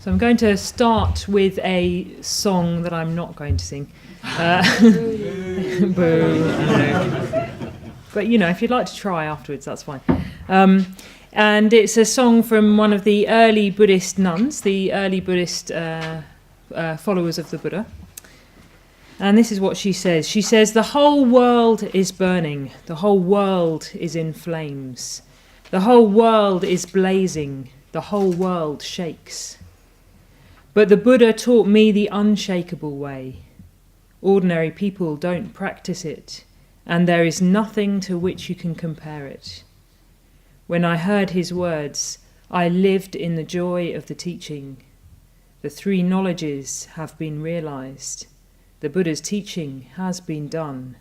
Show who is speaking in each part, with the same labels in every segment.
Speaker 1: So I'm going to start with a song that I'm not going to sing. Boo. I know. But, if you'd like to try afterwards, that's fine. And it's a song from one of the early Buddhist nuns, the early Buddhist followers of the Buddha. And this is what she says. She says, "The whole world is burning. The whole world is in flames. The whole world is blazing. The whole world shakes. But the Buddha taught me the unshakable way. Ordinary people don't practice it, and there is nothing to which you can compare it. When I heard his words, I lived in the joy of the teaching. The three knowledges have been realized. The Buddha's teaching has been done.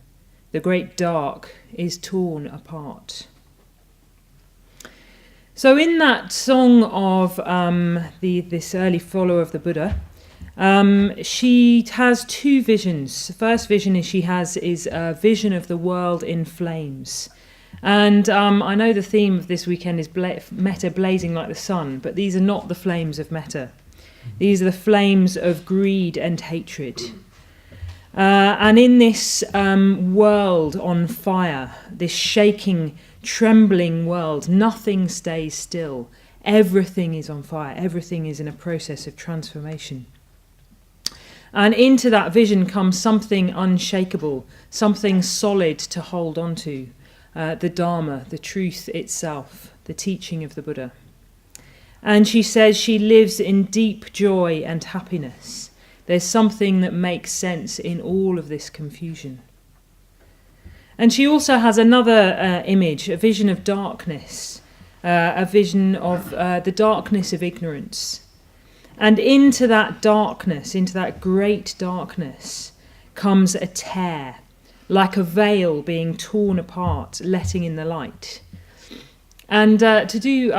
Speaker 1: The great dark is torn apart." So in that song of this early follower of the Buddha, she has two visions. The first vision is a vision of the world in flames. And I know the theme of this weekend is metta blazing like the sun, but these are not the flames of metta. These are the flames of greed and hatred. And in this world on fire, this shaking, trembling world, nothing stays still. Everything is on fire. Everything is in a process of transformation. And into that vision comes something unshakable, something solid to hold on to, the Dharma, the truth itself, the teaching of the Buddha. And she says she lives in deep joy and happiness. There's something that makes sense in all of this confusion. And she also has another image, a vision of darkness, a vision of the darkness of ignorance. And into that darkness, into that great darkness, comes a tear, like a veil being torn apart, letting in the light. And I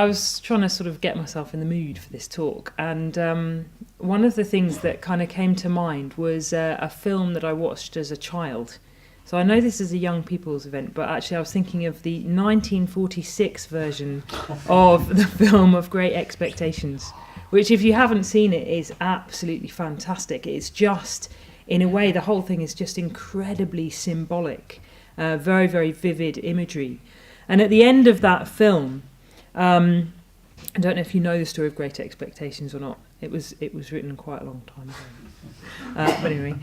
Speaker 1: was trying to sort of get myself in the mood for this talk. And one of the things that kind of came to mind was a film that I watched as a child. So I know this is a young people's event, but actually I was thinking of the 1946 version of the film of Great Expectations, which, if you haven't seen it, is absolutely fantastic. It's just, in a way, the whole thing is just incredibly symbolic, very, very vivid imagery. And at the end of that film, I don't know if you know the story of Great Expectations or not. It was written quite a long time ago. But anyway,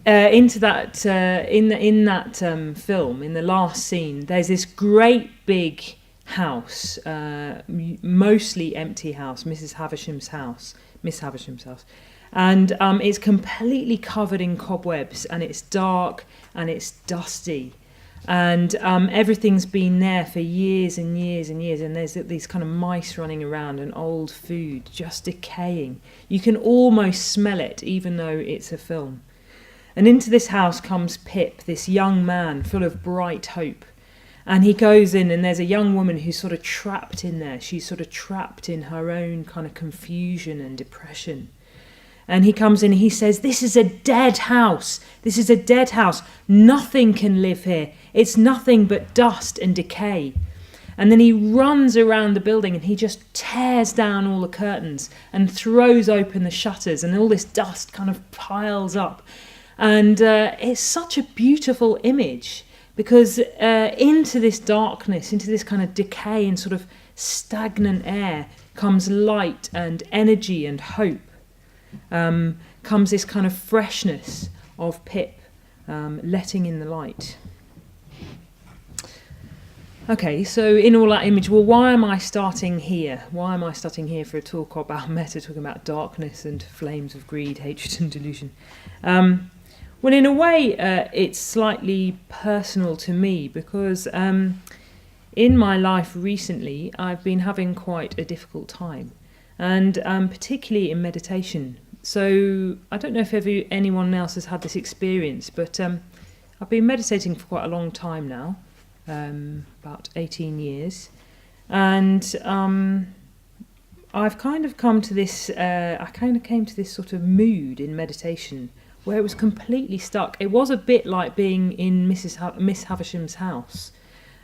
Speaker 1: into that in that film, in the last scene, there's this great big house, mostly empty house, Miss Havisham's house, and it's completely covered in cobwebs, and it's dark and it's dusty, and everything's been there for years and years and years, and there's these kind of mice running around and old food just decaying. You can almost smell it, even though it's a film. And into this house comes Pip, this young man full of bright hope. And he goes in, and there's a young woman who's sort of trapped in there. She's sort of trapped in her own kind of confusion and depression. And he comes in and he says, "This is a dead house. This is a dead house. Nothing can live here. It's nothing but dust and decay." And then he runs around the building and he just tears down all the curtains and throws open the shutters, and all this dust kind of piles up. And it's such a beautiful image, because into this darkness, into this kind of decay and sort of stagnant air, comes light and energy and hope. Comes this kind of freshness of Pip, letting in the light. Okay, so in all that image, well, why am I starting here? Why am I starting here for a talk about metta, talking about darkness and flames of greed, hatred and delusion? Well, in a way, it's slightly personal to me, because in my life recently, I've been having quite a difficult time, and particularly in meditation. So I don't know if anyone else has had this experience, but I've been meditating for quite a long time now, about 18 years, and I've kind of come to this, I kind of came to this sort of mood in meditation where it was completely stuck. It was a bit like being in Miss Havisham's house.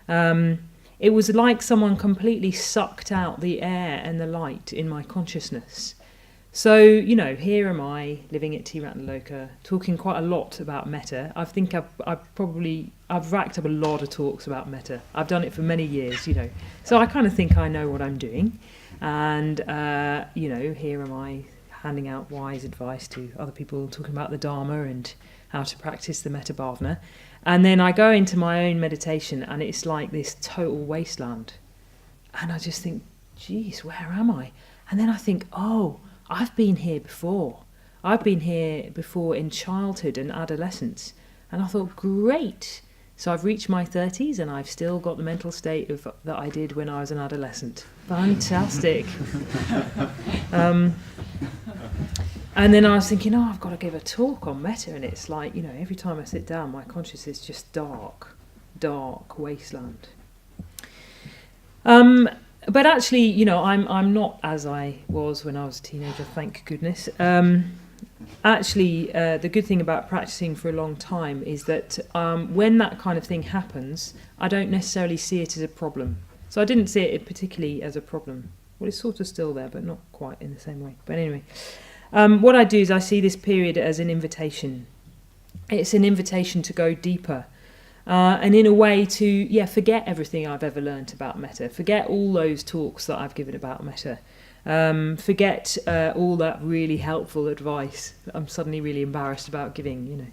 Speaker 1: It was like someone completely sucked out the air and the light in my consciousness. So, here am I living at Tiratnaloka, talking quite a lot about metta. I think I've racked up a lot of talks about metta. I've done it for many years, So I kind of think I know what I'm doing. And, here am I handing out wise advice to other people, talking about the Dharma and how to practice the metta bhavana. And then I go into my own meditation and it's like this total wasteland. And I just think, geez, where am I? And then I think, oh, I've been here before. I've been here before in childhood and adolescence. And I thought, great. So I've reached my 30s and I've still got the mental state that I did when I was an adolescent. Fantastic. And then I was thinking, I've got to give a talk on metta. And it's like, every time I sit down, my consciousness is just dark wasteland. But actually, I'm not as I was when I was a teenager, thank goodness. Actually, the good thing about practicing for a long time is that when that kind of thing happens, I don't necessarily see it as a problem. So I didn't see it particularly as a problem. Well, it's sort of still there, but not quite in the same way. But anyway, what I do is I see this period as an invitation. It's an invitation to go deeper. And in a way to, forget everything I've ever learnt about metta. Forget all those talks that I've given about metta. Forget all that really helpful advice that I'm suddenly really embarrassed about giving,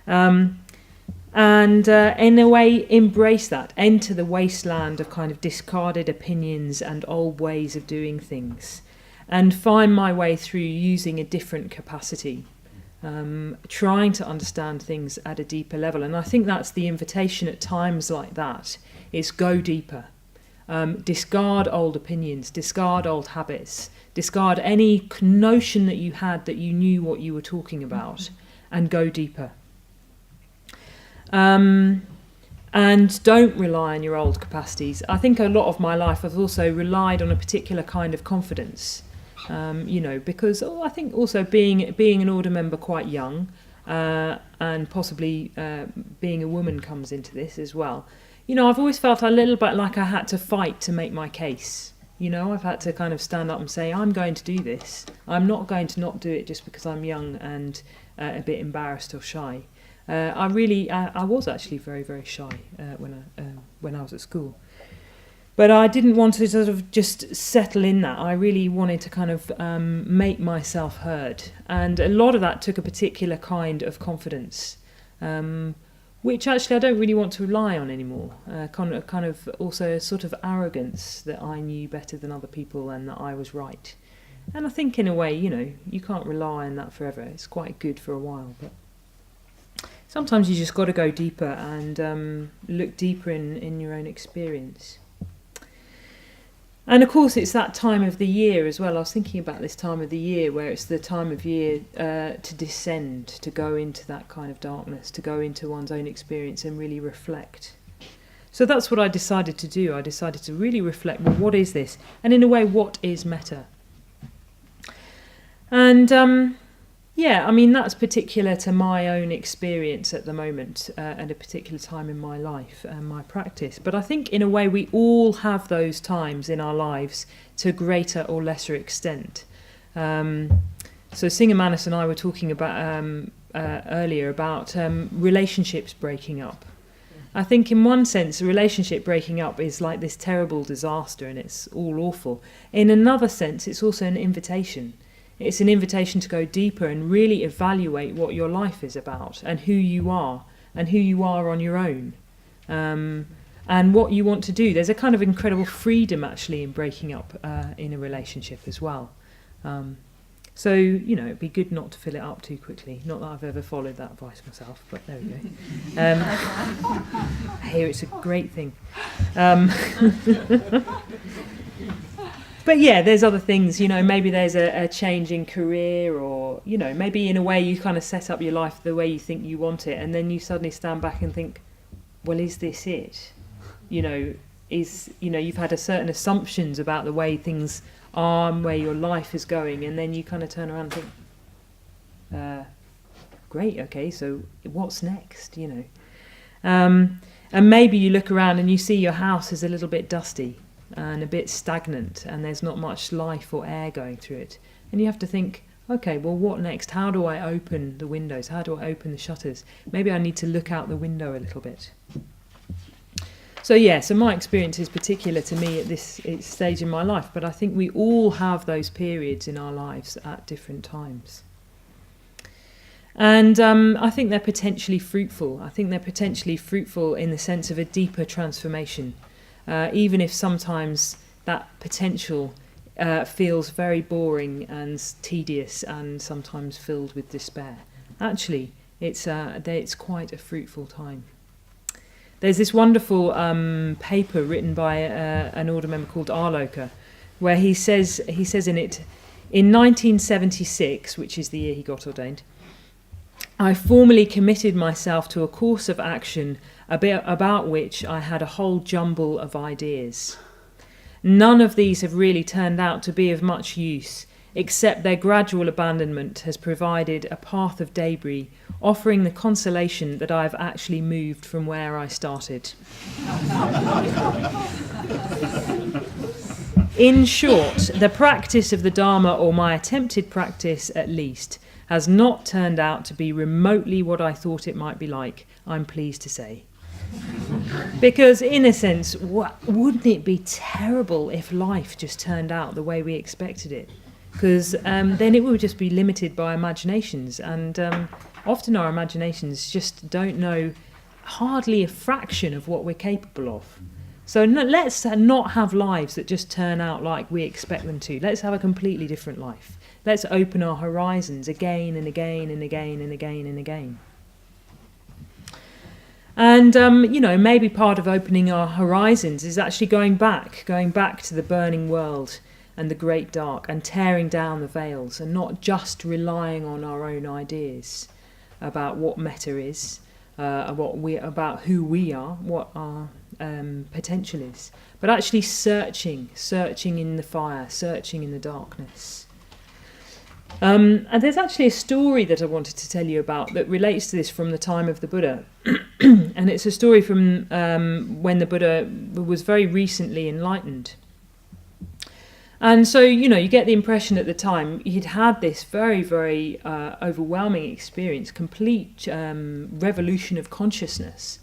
Speaker 1: And in a way, embrace that. Enter the wasteland of kind of discarded opinions and old ways of doing things. And find my way through using a different capacity. Trying to understand things at a deeper level. And I think that's the invitation at times like that, is go deeper. Discard old opinions, discard old habits, discard any notion that you had that you knew what you were talking about, and go deeper. And don't rely on your old capacities. I think a lot of my life I've also relied on a particular kind of confidence. Because I think also being an order member quite young, and possibly being a woman comes into this as well. I've always felt a little bit like I had to fight to make my case. I've had to kind of stand up and say, I'm going to do this. I'm not going to not do it just because I'm young and a bit embarrassed or shy. I was actually very, very shy when I was at school. But I didn't want to sort of just settle in that. I really wanted to kind of make myself heard. And a lot of that took a particular kind of confidence, which actually I don't really want to rely on anymore. Kind of also a sort of arrogance that I knew better than other people and that I was right. And I think in a way, you can't rely on that forever. It's quite good for a while, but sometimes you just got to go deeper and look deeper in your own experience. And of course, it's that time of the year as well. I was thinking about this time of the year where it's the time of year to descend, to go into that kind of darkness, to go into one's own experience and really reflect. So that's what I decided to do. I decided to really reflect, well, what is this? And in a way, what is metta? And that's particular to my own experience at the moment, at a particular time in my life and my practice. But I think in a way we all have those times in our lives to greater or lesser extent. So Singer Manis and I were talking about earlier about relationships breaking up. I think in one sense a relationship breaking up is like this terrible disaster and it's all awful. In another sense it's also an invitation. It's an invitation to go deeper and really evaluate what your life is about and who you are on your own, and what you want to do. There's a kind of incredible freedom actually in breaking up in a relationship as well. So, it'd be good not to fill it up too quickly. Not that I've ever followed that advice myself, but there we go. I hear it's a great thing. But yeah, there's other things, maybe there's a change in career or, maybe in a way you kind of set up your life the way you think you want it. And then you suddenly stand back and think, well, is this it? You've had a certain assumptions about the way things are and where your life is going. And then you kind of turn around and think, great, okay, so what's next, And maybe you look around and you see your house is a little bit dusty. and a bit stagnant, and there's not much life or air going through it. And you have to think, okay, well, what next? How do I open the windows? How do I open the shutters? Maybe I need to look out the window a little bit. So my experience is particular to me at this stage in my life, but I think we all have those periods in our lives at different times. And I think they're potentially fruitful. I think they're potentially fruitful in the sense of a deeper transformation, even if sometimes that potential feels very boring and tedious and sometimes filled with despair. Actually, it's quite a fruitful time. There's this wonderful paper written by an order member called Arloka, where he says in it, in 1976, which is the year he got ordained, I formally committed myself to a course of action about which I had a whole jumble of ideas. None of these have really turned out to be of much use, except their gradual abandonment has provided a path of debris, offering the consolation that I have actually moved from where I started. In short, the practice of the Dharma, or my attempted practice at least, has not turned out to be remotely what I thought it might be like, I'm pleased to say. Because in a sense, wouldn't it be terrible if life just turned out the way we expected it? Because then it would just be limited by imaginations, and often our imaginations just don't know hardly a fraction of what we're capable of. So let's not have lives that just turn out like we expect them to. Let's have a completely different life. Let's open our horizons again and again and again and again and again. And, maybe part of opening our horizons is actually going back to the burning world and the great dark, and tearing down the veils, and not just relying on our own ideas about what metta is, about who we are, what our potential is, but actually searching in the fire, searching in the darkness. And there's actually a story that I wanted to tell you about that relates to this from the time of the Buddha. And it's a story from when the Buddha was very recently enlightened. And so, you get the impression at the time he'd had this very, very overwhelming experience, complete revolution of consciousness.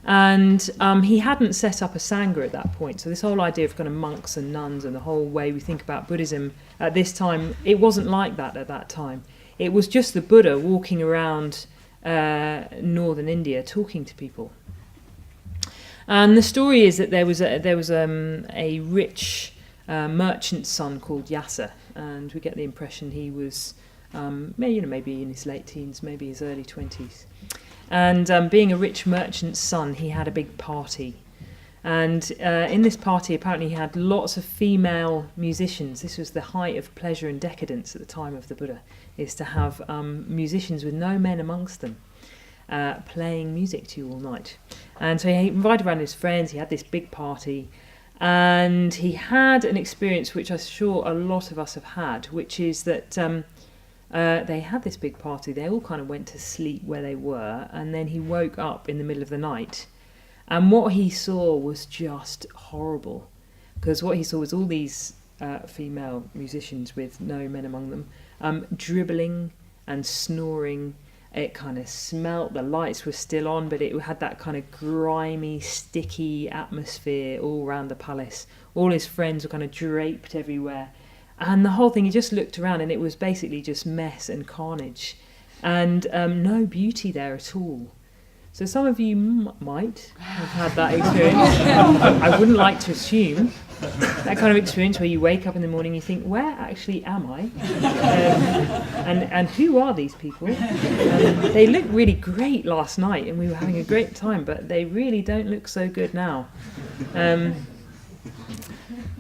Speaker 1: And he hadn't set up a Sangha at that point. So this whole idea of kind of monks and nuns and the whole way we think about Buddhism at this time, it wasn't like that at that time. It was just the Buddha walking around northern India talking to people. And the story is that there was a rich merchant's son called Yasa, and we get the impression he was maybe in his late teens, maybe his early 20s. And being a rich merchant's son, he had a big party. And in this party, apparently, he had lots of female musicians. This was the height of pleasure and decadence at the time of the Buddha, is to have musicians with no men amongst them playing music to you all night. And so he invited around his friends, he had this big party, and he had an experience which I'm sure a lot of us have had, which is that they had this big party, they all kind of went to sleep where they were, and then he woke up in the middle of the night, and what he saw was just horrible, because what he saw was all these female musicians with no men among them, dribbling and snoring. It kind of smelt, the lights were still on, but it had that kind of grimy, sticky atmosphere all around the palace. All his friends were kind of draped everywhere. And the whole thing, he just looked around and it was basically just mess and carnage. And no beauty there at all. So some of you might have had that experience. I wouldn't like to assume. That kind of experience where you wake up in the morning and you think, where actually am I? And who are these people? They looked really great last night and we were having a great time, but they really don't look so good now.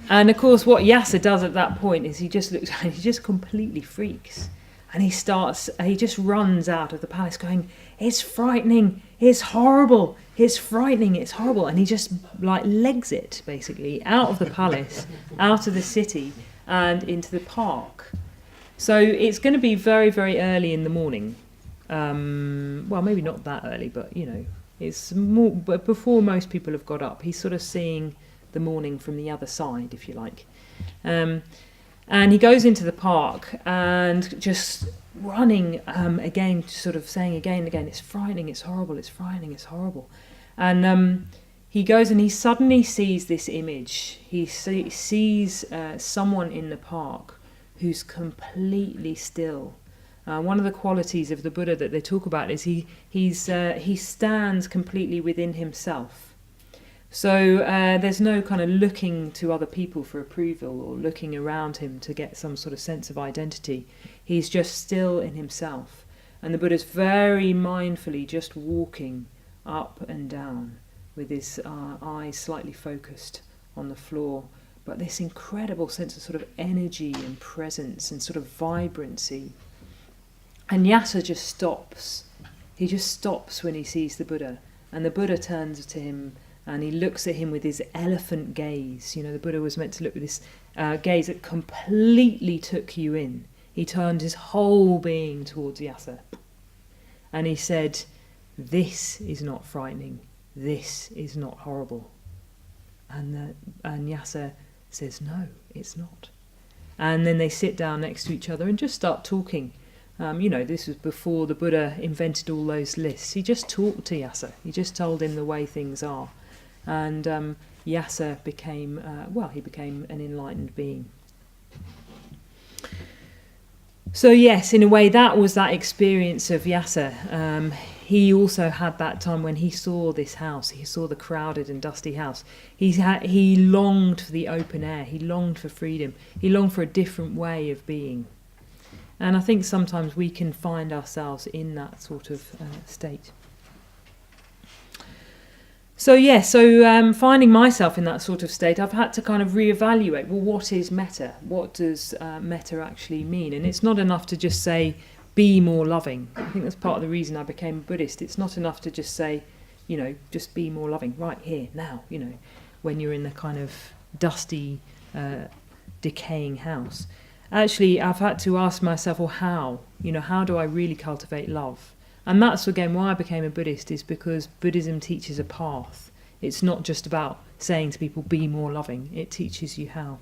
Speaker 1: And of course what Yasa does at that point is he just completely freaks. And he just runs out of the palace going, it's frightening, it's horrible, it's frightening, it's horrible. And he just legs it basically out of the palace, out of the city and into the park. So it's going to be very, very early in the morning. Well, maybe not that early, but it's more, but before most people have got up. He's sort of seeing the morning from the other side, if you like. And he goes into the park and just running again, sort of saying again and again, it's frightening, it's horrible, it's frightening, it's horrible. And he goes and he suddenly sees this image. He sees someone in the park who's completely still. One of the qualities of the Buddha that they talk about is he stands completely within himself. So there's no kind of looking to other people for approval or looking around him to get some sort of sense of identity. He's just still in himself. And the Buddha's very mindfully just walking up and down with his eyes slightly focused on the floor. But this incredible sense of sort of energy and presence and sort of vibrancy. And Yasa just stops. He just stops when he sees the Buddha. And the Buddha turns to him and he looks at him with his elephant gaze. You know, the Buddha was meant to look with this gaze that completely took you in. He turned his whole being towards Yasa. And he said, this is not frightening. This is not horrible. And Yasa says, no, it's not. And then they sit down next to each other and just start talking. This was before the Buddha invented all those lists. He just talked to Yasa. He just told him the way things are. And Yasa became, he became an enlightened being. So yes, in a way, that was that experience of Yasa. He also had that time when he saw this house. He saw the crowded and dusty house. He longed for the open air. He longed for freedom. He longed for a different way of being. And I think sometimes we can find ourselves in that sort of state. So finding myself in that sort of state, I've had to kind of reevaluate, well, what is metta? What does metta actually mean? And it's not enough to just say, be more loving. I think that's part of the reason I became a Buddhist. It's not enough to just say, just be more loving right here, now, when you're in the kind of dusty, decaying house. Actually, I've had to ask myself, well, how? How do I really cultivate love? And that's, again, why I became a Buddhist, is because Buddhism teaches a path. It's not just about saying to people, be more loving. It teaches you how.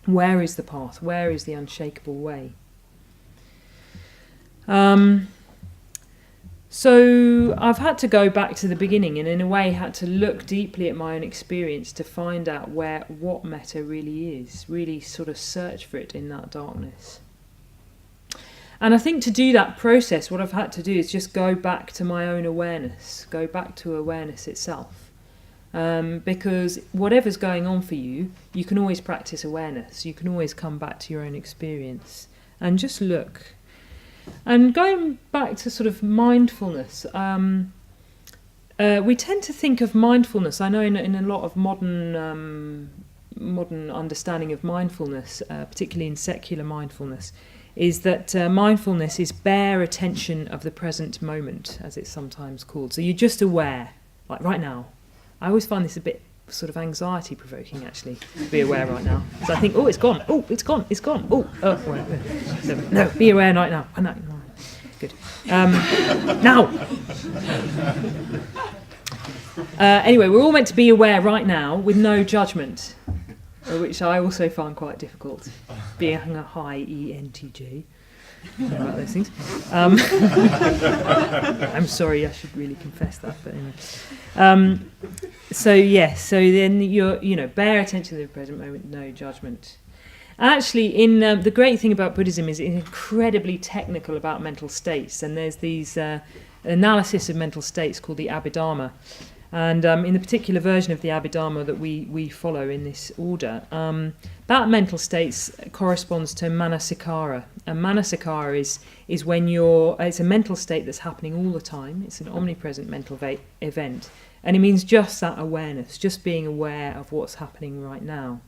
Speaker 1: Where is the path? Where is the unshakable way? So I've had to go back to the beginning and in a way had to look deeply at my own experience to find out what metta really is, really sort of search for it in that darkness. And I think to do that process, what I've had to do is just go back to my own awareness, go back to awareness itself. Because whatever's going on for you, you can always practice awareness. You can always come back to your own experience and just look. And going back to sort of mindfulness, we tend to think of mindfulness, I know in a lot of modern understanding of mindfulness, particularly in secular mindfulness, is that mindfulness is bare attention of the present moment, as it's sometimes called. So you're just aware, like right now. I always find this a bit sort of anxiety provoking, actually, to be aware right now. So I think, oh, it's gone, it's gone, no, be aware right now. Oh, no. Good. Now. Anyway, we're all meant to be aware right now with no judgment, which I also find quite difficult, being a high ENTJ. About those things. I'm sorry, I should really confess that, but anyway. So then you're, bare attention to the present moment, no judgment. Actually, the great thing about Buddhism is it's incredibly technical about mental states, and there's these analysis of mental states called the Abhidharma. And in the particular version of the Abhidharma that we follow in this order, that mental state corresponds to Manasikara. And Manasikara is when it's a mental state that's happening all the time. It's an omnipresent mental event. And it means just that awareness, just being aware of what's happening right now.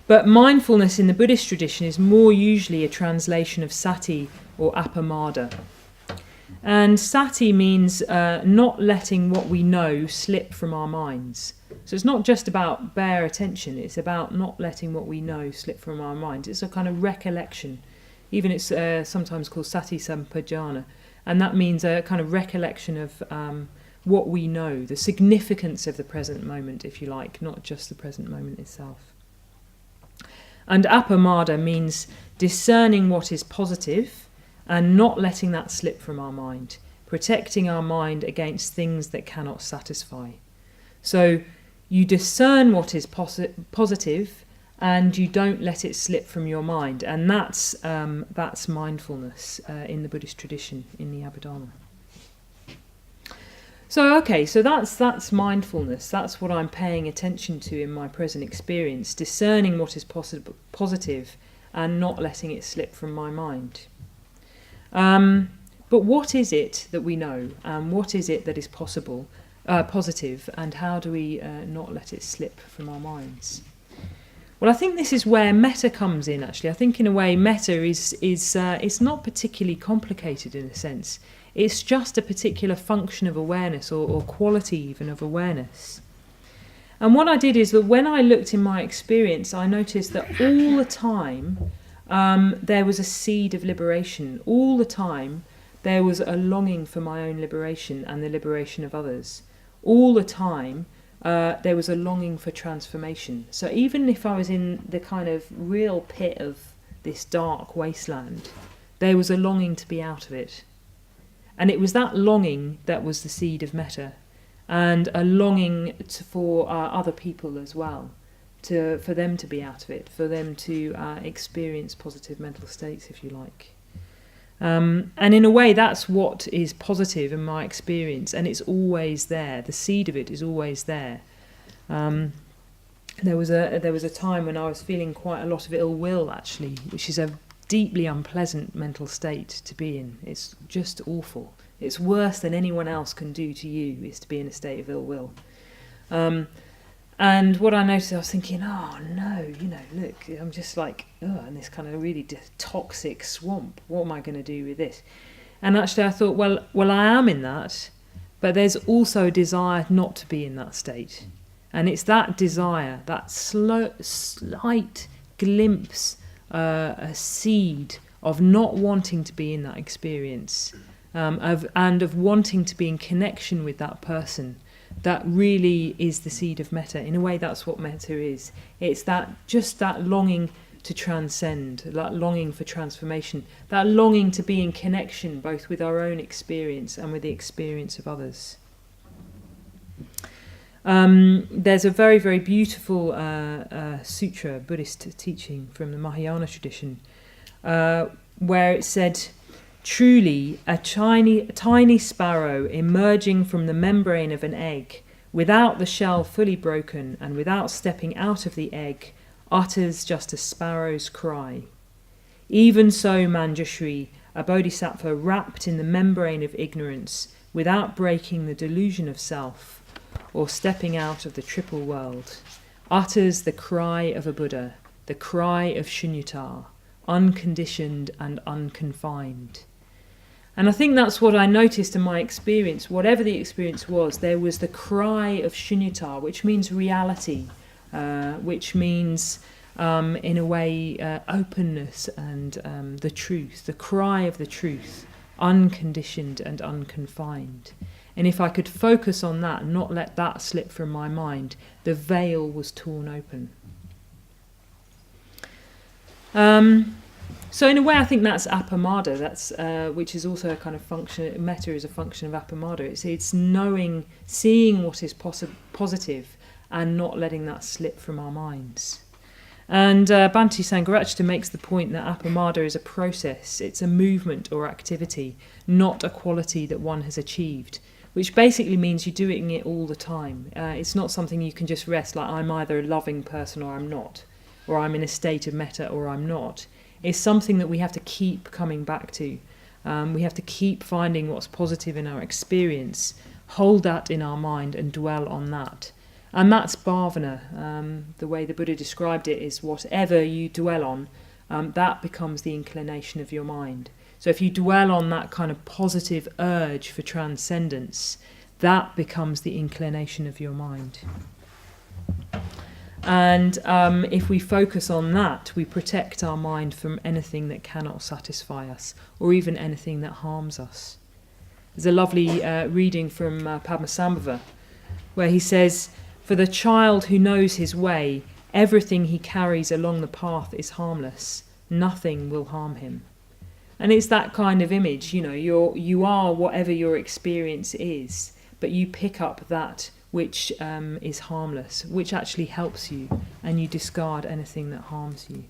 Speaker 1: But mindfulness in the Buddhist tradition is more usually a translation of sati or appamada. And sati means not letting what we know slip from our minds. So it's not just about bare attention, it's about not letting what we know slip from our minds. It's a kind of recollection. Even it's sometimes called sati sampajana. And that means a kind of recollection of what we know, the significance of the present moment, if you like, not just the present moment itself. And appamada means discerning what is positive and not letting that slip from our mind, protecting our mind against things that cannot satisfy. So you discern what is positive and you don't let it slip from your mind. And that's mindfulness in the Buddhist tradition, in the Abhidharma. So that's mindfulness. That's what I'm paying attention to in my present experience, discerning what is positive and not letting it slip from my mind. But what is it that we know, and what is it that is positive, and how do we not let it slip from our minds? Well, I think this is where metta comes in, actually. I think in a way metta is it's not particularly complicated in a sense. It's just a particular function of awareness or quality even of awareness. And what I did is that when I looked in my experience, I noticed that all the time there was a seed of liberation. All the time there was a longing for my own liberation and the liberation of others. All the time there was a longing for transformation. So even if I was in the kind of real pit of this dark wasteland, there was a longing to be out of it. And it was that longing that was the seed of metta, and a longing for other people as well, for them to be out of it, for them to experience positive mental states, if you like. And in a way, that's what is positive in my experience, and it's always there. The seed of it is always there. There was a time when I was feeling quite a lot of ill will, actually, which is a deeply unpleasant mental state to be in. It's just awful. It's worse than anyone else can do to you, is to be in a state of ill will. And what I noticed, I was thinking, oh no, look, I'm just like, in this kind of really toxic swamp. What am I going to do with this? And actually I thought, well, I am in that, but there's also a desire not to be in that state. And it's that desire, that slight glimpse, a seed of not wanting to be in that experience, of wanting to be in connection with that person, that really is the seed of metta. In a way, that's what metta is. It's that longing to transcend, that longing for transformation, that longing to be in connection both with our own experience and with the experience of others. There's a very, very beautiful sutra, Buddhist teaching from the Mahayana tradition, where it said, "Truly, a tiny sparrow emerging from the membrane of an egg, without the shell fully broken and without stepping out of the egg, utters just a sparrow's cry. Even so, Manjushri, a bodhisattva wrapped in the membrane of ignorance, without breaking the delusion of self, or stepping out of the triple world, utters the cry of a Buddha, the cry of Shunyata, unconditioned and unconfined." And I think that's what I noticed in my experience. Whatever the experience was, there was the cry of Shunyata, which means reality, which means, in a way, openness and the truth, the cry of the truth, unconditioned and unconfined. And if I could focus on that and not let that slip from my mind, the veil was torn open. So in a way, I think that's appamada. That's which is also a kind of function. Metta is a function of appamada. It's knowing, seeing what is positive, and not letting that slip from our minds. And Bhante Sangharakshita makes the point that appamada is a process. It's a movement or activity, not a quality that one has achieved. Which basically means you're doing it all the time. It's not something you can just rest, like I'm either a loving person or I'm not, or I'm in a state of metta or I'm not. It's something that we have to keep coming back to. We have to keep finding what's positive in our experience, hold that in our mind and dwell on that. And that's bhavana. The way the Buddha described it is whatever you dwell on, that becomes the inclination of your mind. So if you dwell on that kind of positive urge for transcendence, that becomes the inclination of your mind. And if we focus on that, we protect our mind from anything that cannot satisfy us, or even anything that harms us. There's a lovely reading from Padmasambhava where he says, "For the child who knows his way, everything he carries along the path is harmless. Nothing will harm him." And it's that kind of image, you are whatever your experience is, but you pick up that which is harmless, which actually helps you, and you discard anything that harms you.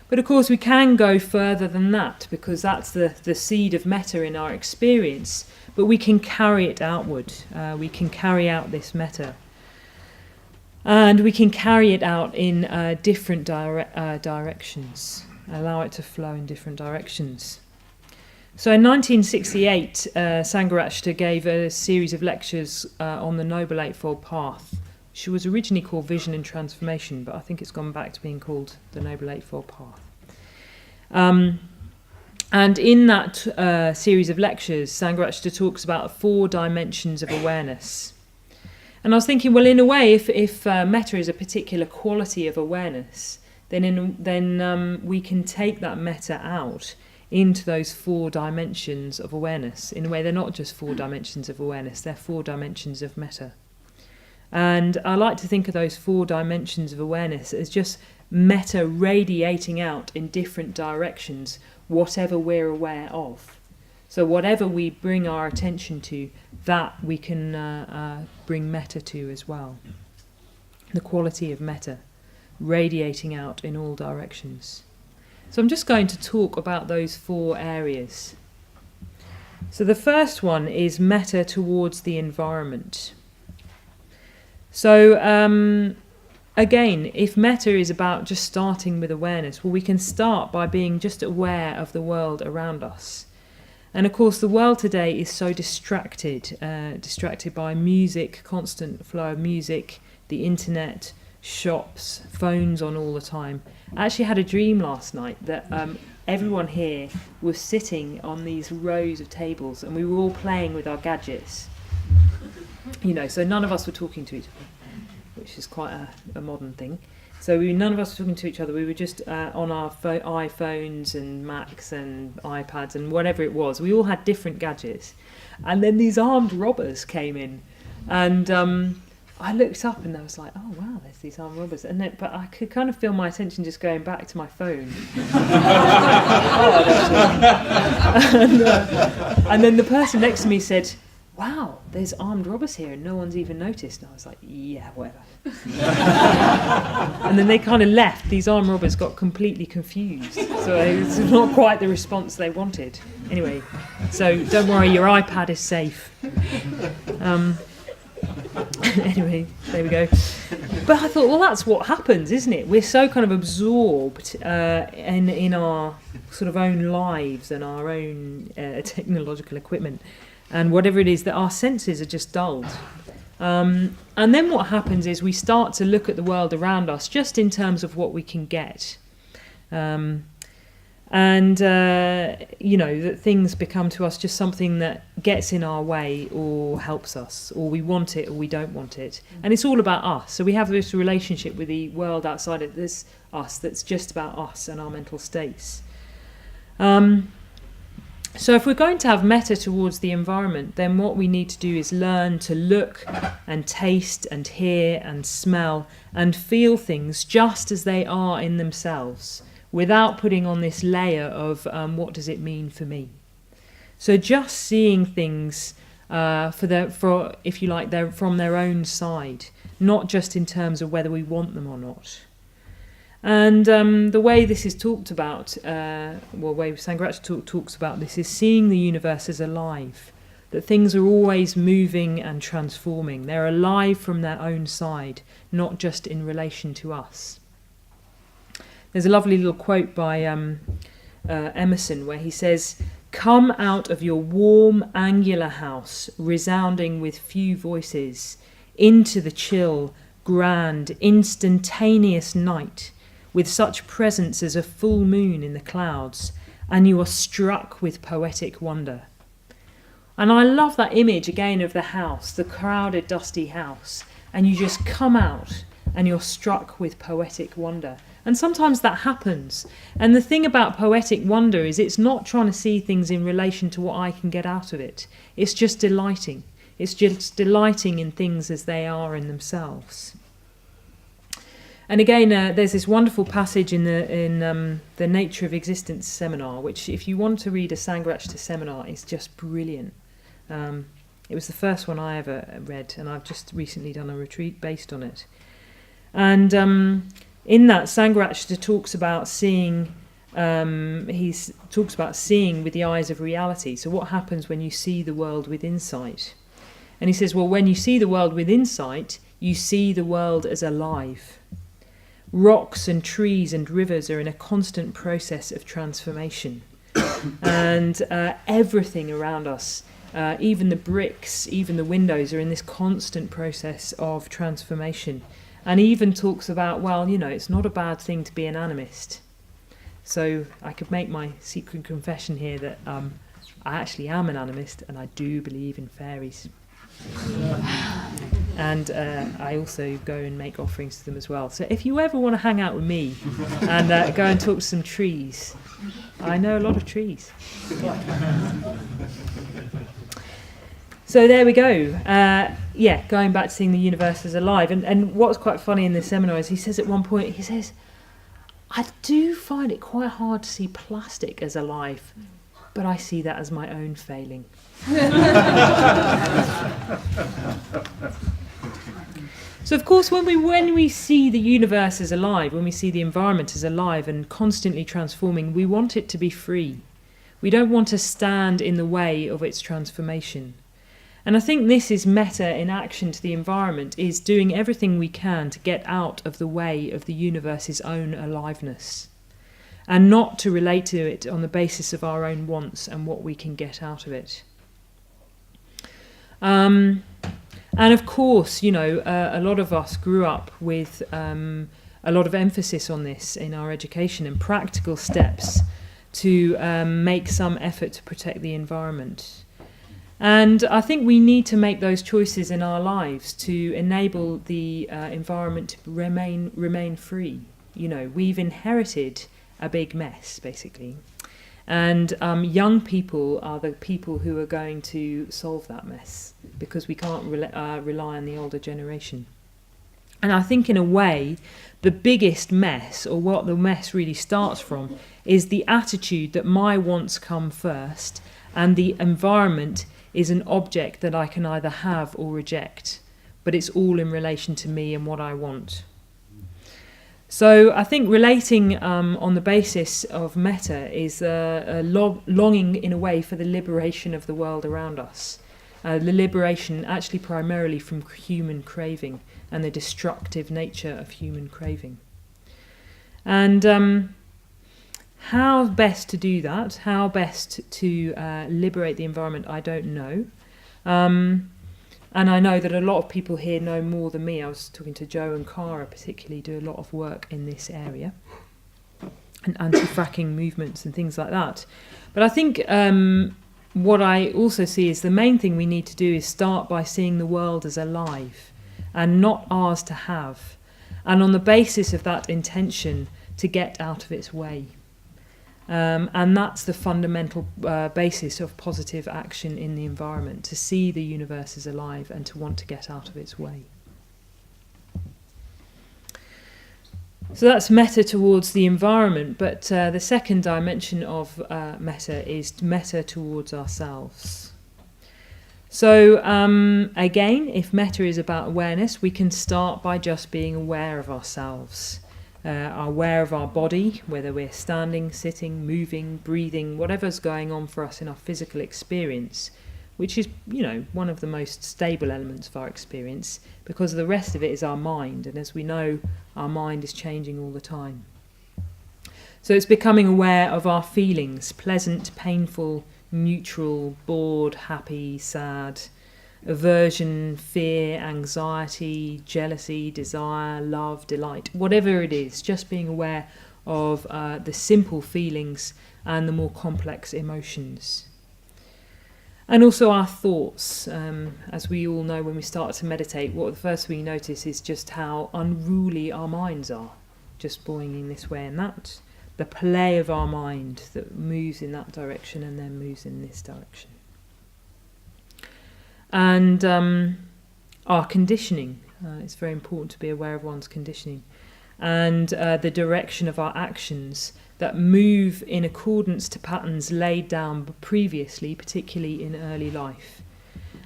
Speaker 1: But of course we can go further than that, because that's the seed of metta in our experience, but we can carry it outward. We can carry out this metta. And we can carry it out in different directions, allow it to flow in different directions. So in 1968, Sangharakshita gave a series of lectures on the Noble Eightfold Path. She was originally called Vision and Transformation, but I think it's gone back to being called the Noble Eightfold Path. And in that series of lectures, Sangharakshita talks about 4 dimensions of awareness. And I was thinking, well, in a way, if metta is a particular quality of awareness, then we can take that metta out into those 4 dimensions of awareness. In a way, they're not just 4 dimensions of awareness, they're 4 dimensions of metta. And I like to think of those 4 dimensions of awareness as just metta radiating out in different directions, whatever we're aware of. So whatever we bring our attention to, that we can bring metta to as well. The quality of metta radiating out in all directions. So I'm just going to talk about those 4 areas. So the first one is metta towards the environment. So again, if metta is about just starting with awareness, well, we can start by being just aware of the world around us. And of course, the world today is so distracted by music, constant flow of music, the internet, shops, phones on all the time. I actually had a dream last night that everyone here was sitting on these rows of tables and we were all playing with our gadgets. So none of us were talking to each other, which is quite a modern thing. So none of us were talking to each other. We were just on our iPhones and Macs and iPads and whatever it was. We all had different gadgets. And then these armed robbers came in. And I looked up and I was like, oh, wow, there's these armed robbers. But I could kind of feel my attention just going back to my phone. And then the person next to me said, wow, there's armed robbers here and no one's even noticed. And I was like, yeah, whatever. And then they kind of left. These armed robbers got completely confused. So it's not quite the response they wanted. Anyway, so don't worry, your iPad is safe. Anyway, there we go. But I thought, well, that's what happens, isn't it? We're so kind of absorbed in our sort of own lives and our own technological equipment and whatever it is, that our senses are just dulled. And then what happens is we start to look at the world around us just in terms of what we can get. That things become to us just something that gets in our way or helps us, or we want it or we don't want it. And it's all about us. So we have this relationship with the world outside of this us that's just about us and our mental states. So if we're going to have metta towards the environment, then what we need to do is learn to look and taste and hear and smell and feel things just as they are in themselves, without putting on this layer of what does it mean for me. So just seeing things for if you like, they're from their own side, not just in terms of whether we want them or not. And the way this is talked about, the way Sangharakshita talks about this, is seeing the universe as alive, that things are always moving and transforming. They're alive from their own side, not just in relation to us. There's a lovely little quote by Emerson where he says, "Come out of your warm, angular house, resounding with few voices, into the chill, grand, instantaneous night, with such presence as a full moon in the clouds, and you are struck with poetic wonder." And I love that image again of the house, the crowded, dusty house, and you just come out and you're struck with poetic wonder. And sometimes that happens. And the thing about poetic wonder is it's not trying to see things in relation to what I can get out of it. It's just delighting. It's just delighting in things as they are in themselves. And again, there's this wonderful passage in the Nature of Existence seminar, which if you want to read a Sangharakshita seminar, is just brilliant. It was the first one I ever read, and I've just recently done a retreat based on it. And in that, Sangharakshita talks about seeing. He talks about seeing with the eyes of reality. So what happens when you see the world with insight? And he says, well, when you see the world with insight, you see the world as alive. Rocks and trees and rivers are in a constant process of transformation. And everything around us, even the bricks, even the windows, are in this constant process of transformation. And he even talks about, well, you know, it's not a bad thing to be an animist. So I could make my secret confession here that I actually am an animist, and I do believe in fairies. And I also go and make offerings to them as well. So if you ever want to hang out with me and go and talk to some trees, I know a lot of trees. So there we go. Going back to seeing the universe as alive. And what's quite funny in this seminar is he says at one point, he says, I do find it quite hard to see plastic as alive, but I see that as my own failing. So of course when we see the universe as alive, when we see the environment as alive and constantly transforming, we want it to be free. We don't want to stand in the way of its transformation. And I think this is metta in action to the environment, is doing everything we can to get out of the way of the universe's own aliveness, and not to relate to it on the basis of our own wants and what we can get out of it. And of course, you know, a lot of us grew up with a lot of emphasis on this in our education and practical steps to make some effort to protect the environment. And I think we need to make those choices in our lives to enable the environment to remain free. You know, we've inherited a big mess, basically. And young people are the people who are going to solve that mess, because we can't rely on the older generation. And I think in a way, the biggest mess, or what the mess really starts from, is the attitude that my wants come first, and the environment is an object that I can either have or reject, but it's all in relation to me and what I want. So I think relating on the basis of metta is a longing in a way for the liberation of the world around us. The liberation actually primarily from human craving and the destructive nature of human craving. And how best to do that, how best to liberate the environment, I don't know. And I know that a lot of people here know more than me. I was talking to Joe and Cara particularly, do a lot of work in this area, and anti-fracking movements and things like that. But I think what I also see is the main thing we need to do is start by seeing the world as alive and not ours to have. And on the basis of that intention, to get out of its way. And that's the fundamental basis of positive action in the environment, to see the universe as alive and to want to get out of its way. So that's metta towards the environment, but the second dimension of metta is metta towards ourselves. So again, if metta is about awareness, we can start by just being aware of ourselves. Are aware of our body, whether we're standing, sitting, moving, breathing, whatever's going on for us in our physical experience, which is, you know, one of the most stable elements of our experience, because the rest of it is our mind, and as we know, our mind is changing all the time. So it's becoming aware of our feelings, pleasant, painful, neutral, bored, happy, sad, aversion, fear, anxiety, jealousy, desire, love, delight, whatever it is, just being aware of the simple feelings and the more complex emotions. And also our thoughts. As we all know, when we start to meditate, what the first thing we notice is just how unruly our minds are. just boinging this way and that. The play of our mind that moves in that direction and then moves in this direction. And our conditioning. It's very important to be aware of one's conditioning. And the direction of our actions that move in accordance to patterns laid down previously, particularly in early life.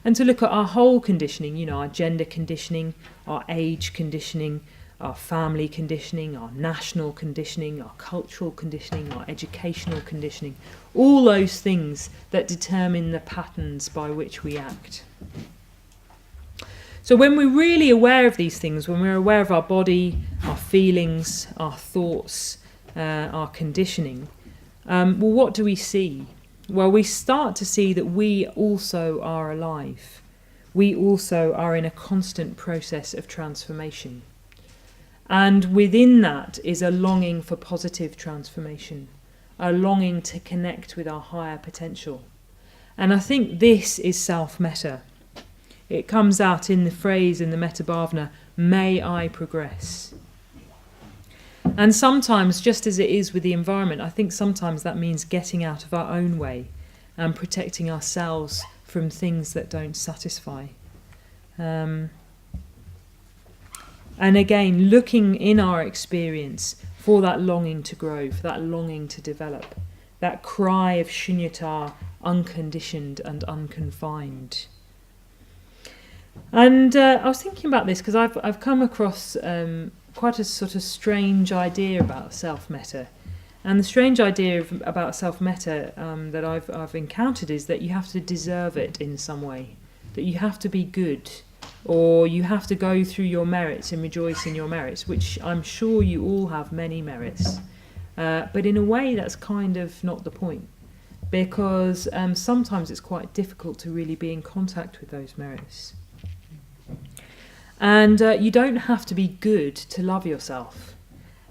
Speaker 1: And to look at our whole conditioning, our gender conditioning, our age conditioning, our family conditioning, our national conditioning, our cultural conditioning, our educational conditioning, all those things that determine the patterns by which we act. So when we're really aware of these things, when we're aware of our body, our feelings, our thoughts, our conditioning, well, what do we see? Well, we start to see that we also are alive. We also are in a constant process of transformation. And within that is a longing for positive transformation, a longing to connect with our higher potential. And I think this is self-metta. It comes out in the phrase in the Metta Bhavana, may I progress. And sometimes, just as it is with the environment, I think sometimes that means getting out of our own way and protecting ourselves from things that don't satisfy. And again, looking in our experience for that longing to grow, for that longing to develop, that cry of shunyata, unconditioned and unconfined. And I was thinking about this because I've come across quite a sort of strange idea about self-metta. And the strange idea about self-metta that I've encountered is that you have to deserve it in some way, that you have to be good, or you have to go through your merits and rejoice in your merits, which I'm sure you all have many merits. But in a way, that's kind of not the point, because sometimes it's quite difficult to really be in contact with those merits. And you don't have to be good to love yourself.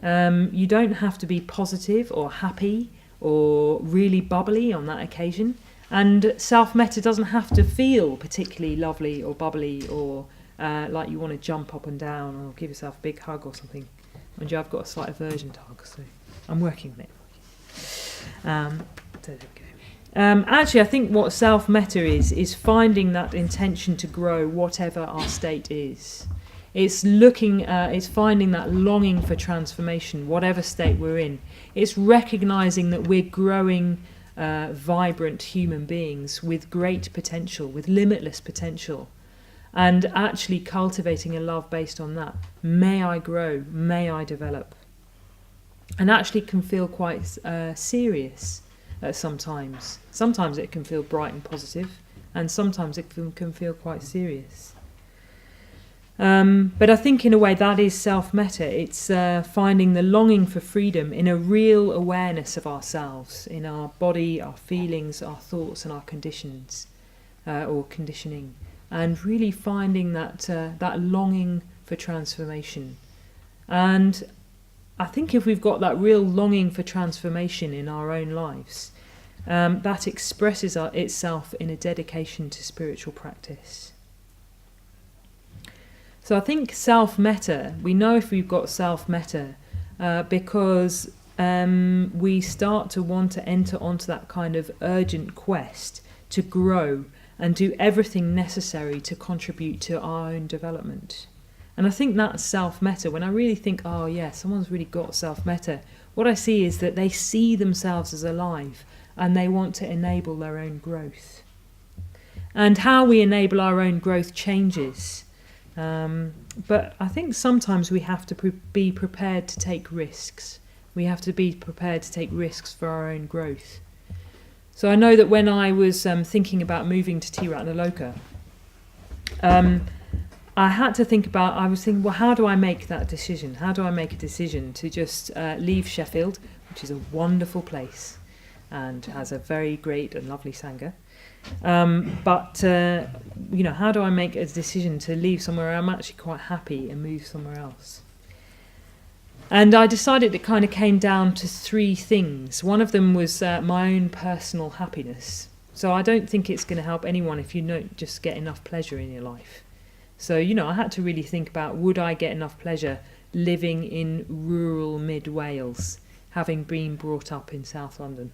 Speaker 1: You don't have to be positive or happy or really bubbly on that occasion. And self-metta doesn't have to feel particularly lovely or bubbly or like you want to jump up and down or give yourself a big hug or something. Mind you, I've got a slight aversion to hugs, so I'm working on it. So there we go. Actually, I think what self-metta is finding that intention to grow whatever our state is. It's it's finding that longing for transformation, whatever state we're in. It's recognising that we're growing vibrant human beings with great potential, with limitless potential, and actually cultivating a love based on that. May I grow, may I develop. And actually can feel quite serious sometimes. Sometimes it can feel bright and positive, and sometimes it can feel quite serious. But I think in a way that is self-metta. It's finding the longing for freedom in a real awareness of ourselves, in our body, our feelings, our thoughts and our conditions, or conditioning, and really finding that longing for transformation. And I think if we've got that real longing for transformation in our own lives, that expresses itself in a dedication to spiritual practice. So I think self-metta, we know if we've got self-metta because we start to want to enter onto that kind of urgent quest to grow and do everything necessary to contribute to our own development. And I think that's self-metta. When I really think, oh yeah, someone's really got self-metta, what I see is that they see themselves as alive and they want to enable their own growth. And how we enable our own growth changes. But I think sometimes we have to be prepared to take risks. We have to be prepared to take risks for our own growth. So I know that when I was thinking about moving to Tiratnaloka, I had to think about, I was thinking, well, how do I make that decision? How do I make a decision to just leave Sheffield, which is a wonderful place and has a very great and lovely Sangha, but how do I make a decision to leave somewhere where I'm actually quite happy and move somewhere else? And I decided it kind of came down to three things. One of them was my own personal happiness. So I don't think it's going to help anyone if you don't just get enough pleasure in your life. So, I had to really think about, would I get enough pleasure living in rural mid-Wales, having been brought up in South London.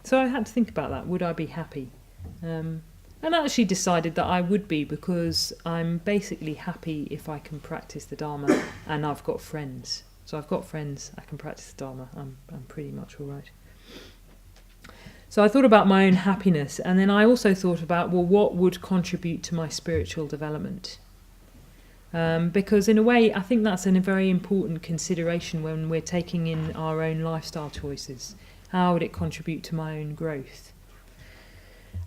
Speaker 1: So I had to think about that. Would I be happy? And I actually decided that I would be, because I'm basically happy if I can practice the Dharma and I've got friends. So I've got friends, I can practice the Dharma, I'm pretty much all right. So I thought about my own happiness, and then I also thought about, well, what would contribute to my spiritual development? Because in a way, I think that's a very important consideration when we're taking in our own lifestyle choices. How would it contribute to my own growth?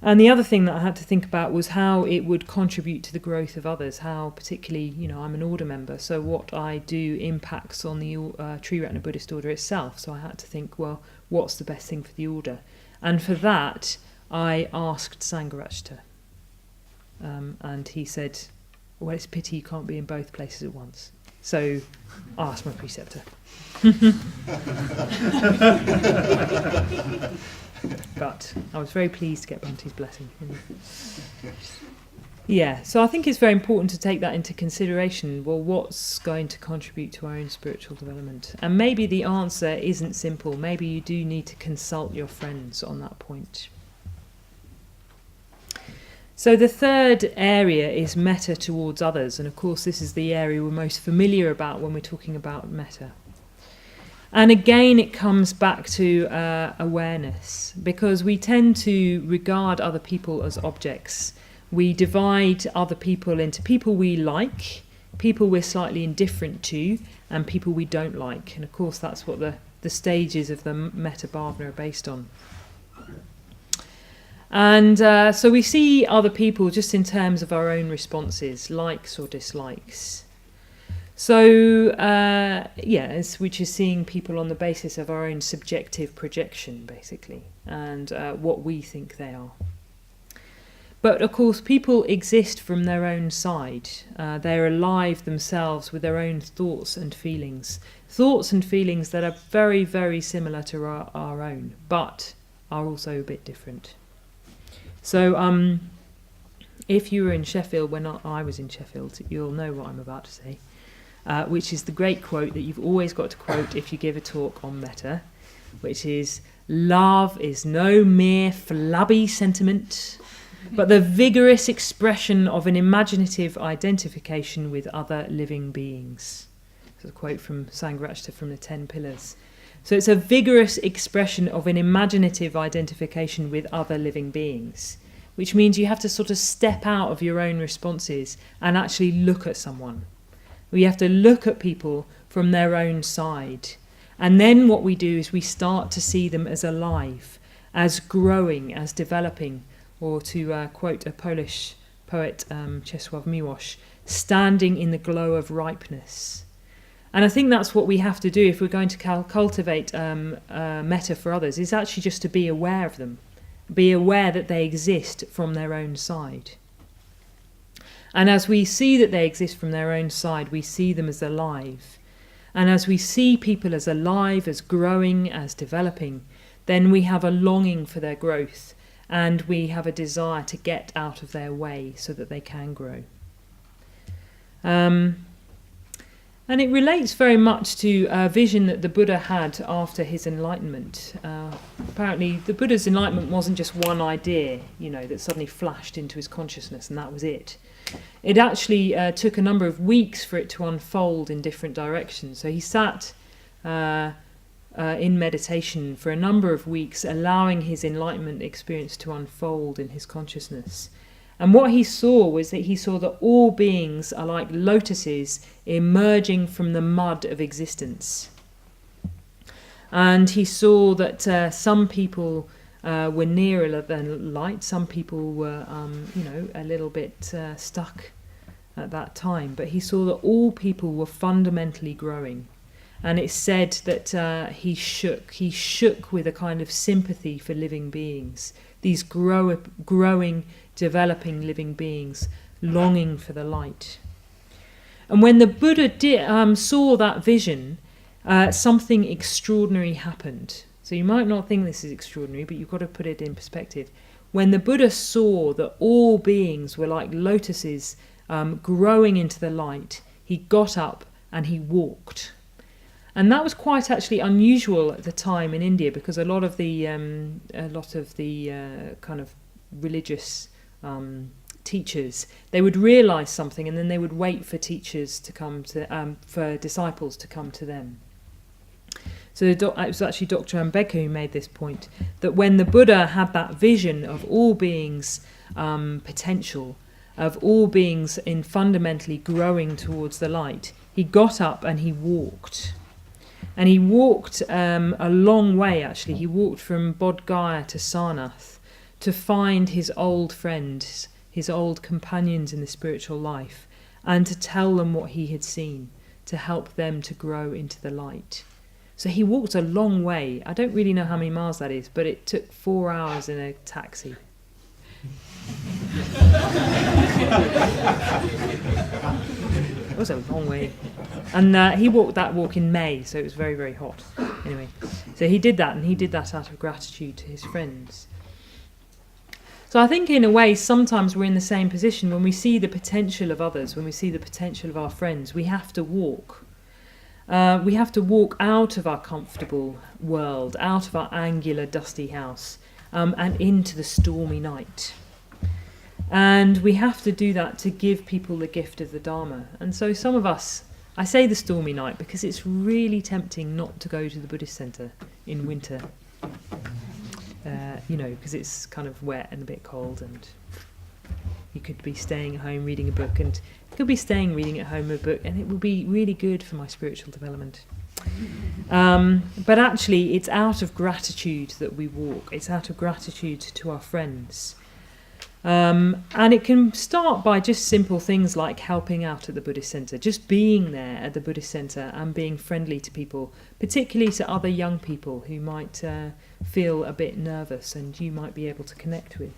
Speaker 1: And the other thing that I had to think about was how it would contribute to the growth of others, how particularly, I'm an order member, so what I do impacts on the Triratna Buddhist order itself. So I had to think, well, what's the best thing for the order? And for that, I asked Sangharakshita. And he said, well, it's a pity you can't be in both places at once. So I asked my preceptor. But I was very pleased to get Bhante's blessing. Yeah, so I think it's very important to take that into consideration. Well, what's going to contribute to our own spiritual development? And maybe the answer isn't simple. Maybe you do need to consult your friends on that point. So the third area is metta towards others. And of course, this is the area we're most familiar about when we're talking about metta. And again, it comes back to awareness, because we tend to regard other people as objects. We divide other people into people we like, people we're slightly indifferent to, and people we don't like. And of course, that's what the stages of the metta bhavana are based on. And so we see other people just in terms of our own responses, likes or dislikes. So, which is seeing people on the basis of our own subjective projection, basically, and what we think they are. But, of course, people exist from their own side. They're alive themselves with their own thoughts and feelings that are very, very similar to our own, but are also a bit different. So, if you were in Sheffield when I was in Sheffield, you'll know what I'm about to say. Which is the great quote that you've always got to quote if you give a talk on metta, which is, "Love is no mere flabby sentiment, but the vigorous expression of an imaginative identification with other living beings." That's a quote from Sangharakshita from the 10 Pillars. So it's a vigorous expression of an imaginative identification with other living beings, which means you have to sort of step out of your own responses and actually look at someone. We have to look at people from their own side. And then what we do is we start to see them as alive, as growing, as developing, or to quote a Polish poet, Czesław Miłosz, standing in the glow of ripeness. And I think that's what we have to do if we're going to cultivate metta for others, is actually just to be aware of them, be aware that they exist from their own side. And as we see that they exist from their own side, we see them as alive. And as we see people as alive, as growing, as developing, then we have a longing for their growth, and we have a desire to get out of their way so that they can grow. And it relates very much to a vision that the Buddha had after his enlightenment. Apparently, the Buddha's enlightenment wasn't just one idea, that suddenly flashed into his consciousness and that was it. It actually took a number of weeks for it to unfold in different directions. So he sat in meditation for a number of weeks, allowing his enlightenment experience to unfold in his consciousness. And what he saw was that he saw that all beings are like lotuses emerging from the mud of existence. And he saw that some people were nearer than light, some people were, a little bit stuck at that time. But he saw that all people were fundamentally growing. And it said that he shook with a kind of sympathy for living beings, these growing, developing living beings, longing for the light. And when the Buddha saw that vision, something extraordinary happened. So you might not think this is extraordinary, but you've got to put it in perspective. When the Buddha saw that all beings were like lotuses growing into the light, he got up and he walked. And that was quite actually unusual at the time in India, because a lot of the kind of religious teachers, they would realise something and then they would wait for teachers to come to for disciples to come to them. So it was actually Dr. Ambedkar who made this point, that when the Buddha had that vision of all beings' potential, of all beings in fundamentally growing towards the light, he got up and he walked. And he walked a long way, actually. He walked from Bodh Gaya to Sarnath to find his old friends, his old companions in the spiritual life, and to tell them what he had seen, to help them to grow into the light. So he walked a long way. I don't really know how many miles that is, but it took 4 hours in a taxi. It was a long way. And he walked that walk in May, so it was very, very hot. Anyway, so he did that, and he did that out of gratitude to his friends. So I think in a way sometimes we're in the same position. When we see the potential of others, when we see the potential of our friends, we have to walk. We have to walk out of our comfortable world, out of our angular, dusty house, and into the stormy night. And we have to do that to give people the gift of the Dharma. And so some of us, I say the stormy night because it's really tempting not to go to the Buddhist centre in winter. Because it's kind of wet and a bit cold, and you could be staying at home reading a book, and you could be staying reading at home a book, and it will be really good for my spiritual development. But actually, it's out of gratitude that we walk. It's out of gratitude to our friends. And it can start by just simple things like helping out at the Buddhist centre, just being there at the Buddhist centre and being friendly to people, particularly to other young people who might feel a bit nervous and you might be able to connect with.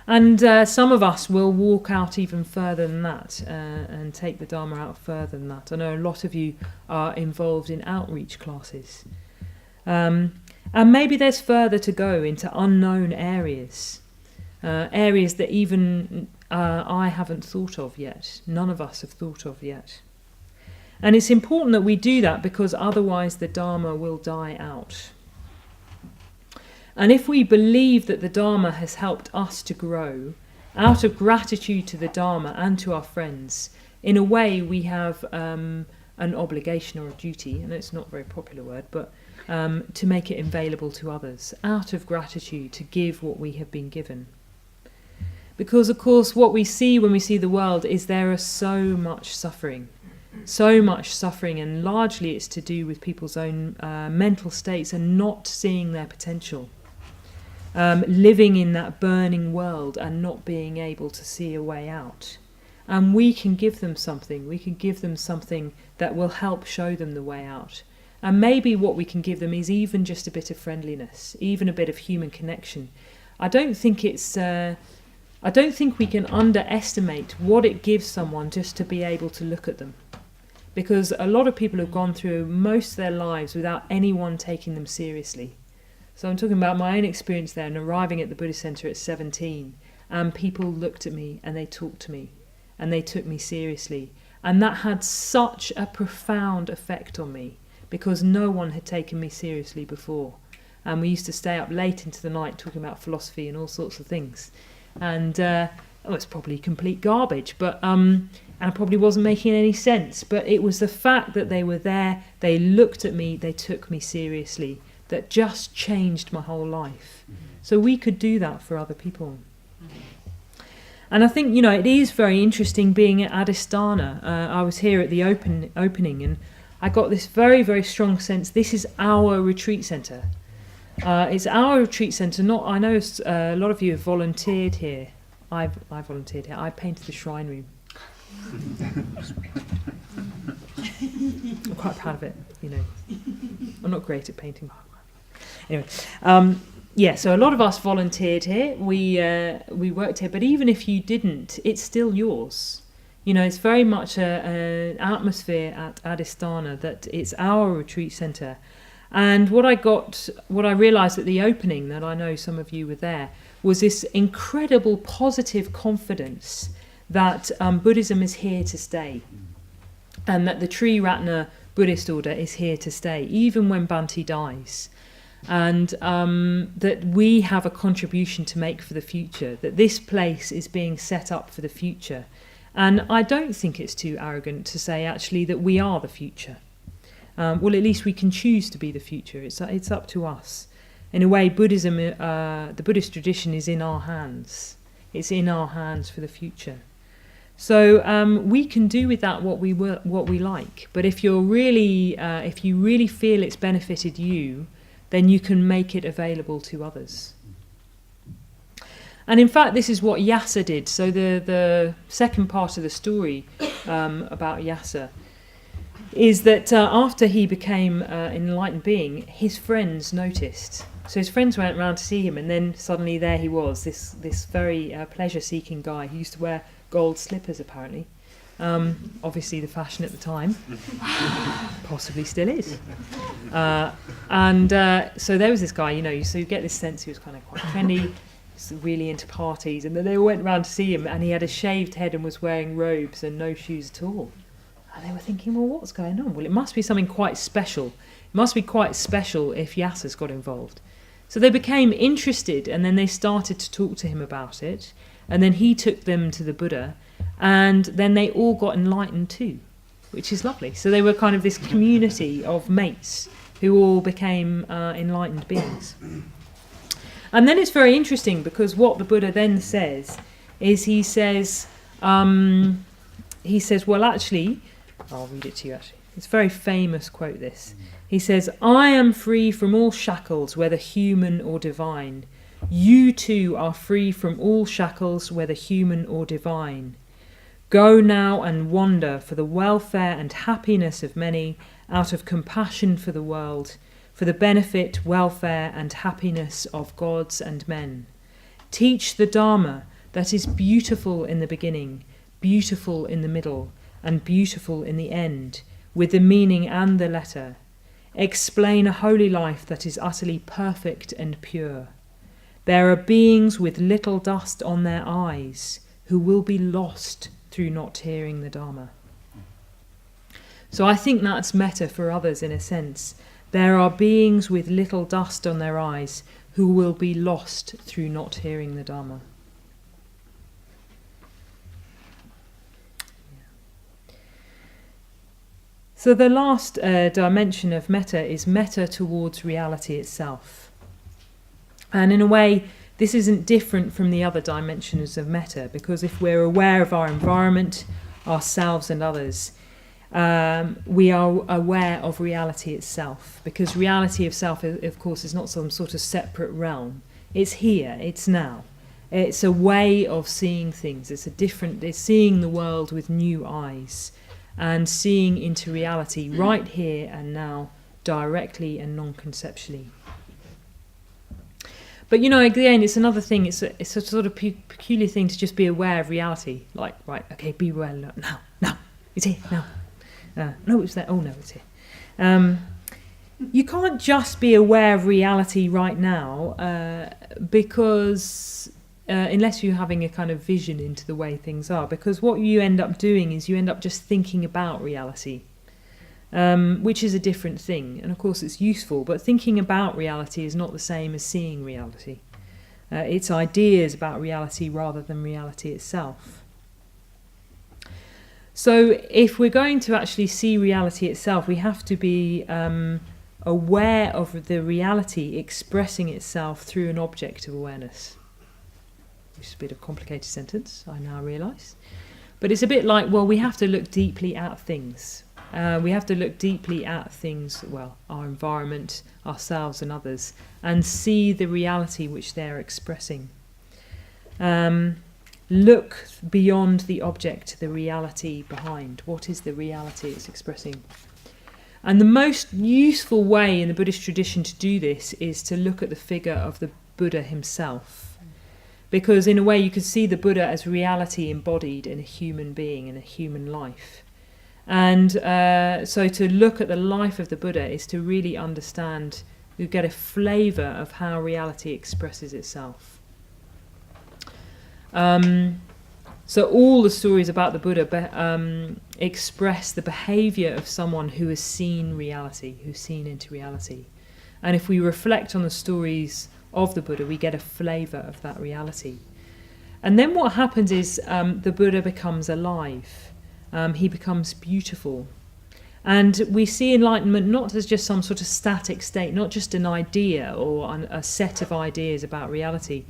Speaker 1: And some of us will walk out even further than that and take the Dharma out further than that. I know a lot of you are involved in outreach classes. And maybe there's further to go into unknown areas. Areas that even I haven't thought of yet, none of us have thought of yet. And it's important that we do that, because otherwise the Dharma will die out. And if we believe that the Dharma has helped us to grow, out of gratitude to the Dharma and to our friends, in a way we have an obligation or a duty, and it's not a very popular word, but to make it available to others, out of gratitude to give what we have been given. Because, of course, what we see when we see the world is there is so much suffering, and largely it's to do with people's own mental states and not seeing their potential, living in that burning world and not being able to see a way out. And we can give them something. We can give them something that will help show them the way out. And maybe what we can give them is even just a bit of friendliness, even a bit of human connection. I don't think we can underestimate what it gives someone just to be able to look at them. Because a lot of people have gone through most of their lives without anyone taking them seriously. So I'm talking about my own experience there, and arriving at the Buddhist centre at 17, and people looked at me and they talked to me and they took me seriously. And that had such a profound effect on me, because no one had taken me seriously before. And we used to stay up late into the night talking about philosophy and all sorts of things. And it's probably complete garbage, but and I probably wasn't making any sense. But it was the fact that they were there, they looked at me, they took me seriously, that just changed my whole life. So we could do that for other people. And I think, it is very interesting being at Adhisthana. I was here at the opening, and I got this very, very strong sense this is our retreat centre. It's our retreat centre. I know a lot of you have volunteered here. I volunteered here. I painted the shrine room. I'm quite proud of it. I'm not great at painting. Anyway, so a lot of us volunteered here. We worked here. But even if you didn't, it's still yours. It's very much an atmosphere at Adhisthana that it's our retreat centre. And what I realised at the opening, that I know some of you were there, was this incredible positive confidence that Buddhism is here to stay. and that the Triratna Buddhist order is here to stay, even when Bhante dies. And that we have a contribution to make for the future, that this place is being set up for the future. And I don't think it's too arrogant to say, actually, that we are the future. Well, at least we can choose to be the future. It's up to us. In a way, Buddhism, the Buddhist tradition is in our hands. It's in our hands for the future. So we can do with that what we like. But if you really feel it's benefited you, then you can make it available to others. And in fact, this is what Yasa did. So the second part of the story about Yasa is that after he became an enlightened being, his friends noticed. So his friends went around to see him, and then suddenly there he was, this very pleasure-seeking guy who used to wear gold slippers, apparently. Obviously the fashion at the time. Possibly still is. So there was this guy, so you get this sense he was kind of quite trendy, really into parties, and then they all went around to see him, and he had a shaved head and was wearing robes and no shoes at all. And they were thinking, well, what's going on? Well, it must be something quite special. It must be quite special if Yasa's got involved. So they became interested, and then they started to talk to him about it, and then he took them to the Buddha, and then they all got enlightened too, which is lovely. So they were kind of this community of mates who all became enlightened beings. And then it's very interesting, because what the Buddha then says is he says, well, actually, I'll read it to you actually. It's a very famous quote, this. He says, I am free from all shackles, whether human or divine. You too are free from all shackles, whether human or divine. Go now and wander for the welfare and happiness of many, out of compassion for the world, for the benefit, welfare and happiness of gods and men. Teach the Dharma that is beautiful in the beginning, beautiful in the middle, and beautiful in the end, with the meaning and the letter. Explain a holy life that is utterly perfect and pure. There are beings with little dust on their eyes who will be lost through not hearing the Dharma. So I think that's metta for others in a sense. There are beings with little dust on their eyes who will be lost through not hearing the Dharma. So the last dimension of metta is metta towards reality itself. And in a way, this isn't different from the other dimensions of metta, because if we're aware of our environment, ourselves and others, we are aware of reality itself, because reality itself, of course, is not some sort of separate realm. It's here, it's now. It's a way of seeing things. It's seeing the world with new eyes and seeing into reality right here and now, directly and non-conceptually. But again, it's another thing. It's a sort of peculiar thing to just be aware of reality. Like, right, okay, be aware now, it's here now. No, it's there. Oh no, it's here. You can't just be aware of reality right now, because unless you're having a kind of vision into the way things are, because what you end up doing is you end up just thinking about reality, which is a different thing. And of course it's useful, but thinking about reality is not the same as seeing reality. It's ideas about reality rather than reality itself. So if we're going to actually see reality itself, we have to be aware of the reality expressing itself through an object of awareness. Which is a bit of a complicated sentence, I now realise. But it's a bit like, well, we have to look deeply at things. We have to look deeply at things, well, our environment, ourselves and others, and see the reality which they're expressing. Look beyond the object, the reality behind. What is the reality it's expressing? And the most useful way in the Buddhist tradition to do this is to look at the figure of the Buddha himself. Because in a way you could see the Buddha as reality embodied in a human being, in a human life. And so to look at the life of the Buddha is to really understand, you get a flavour of how reality expresses itself. So all the stories about the Buddha express the behaviour of someone who has seen reality, who's seen into reality. And if we reflect on the stories of the Buddha, we get a flavour of that reality. And then what happens is the Buddha becomes alive. He becomes beautiful. And we see enlightenment not as just some sort of static state, not just an idea or a set of ideas about reality,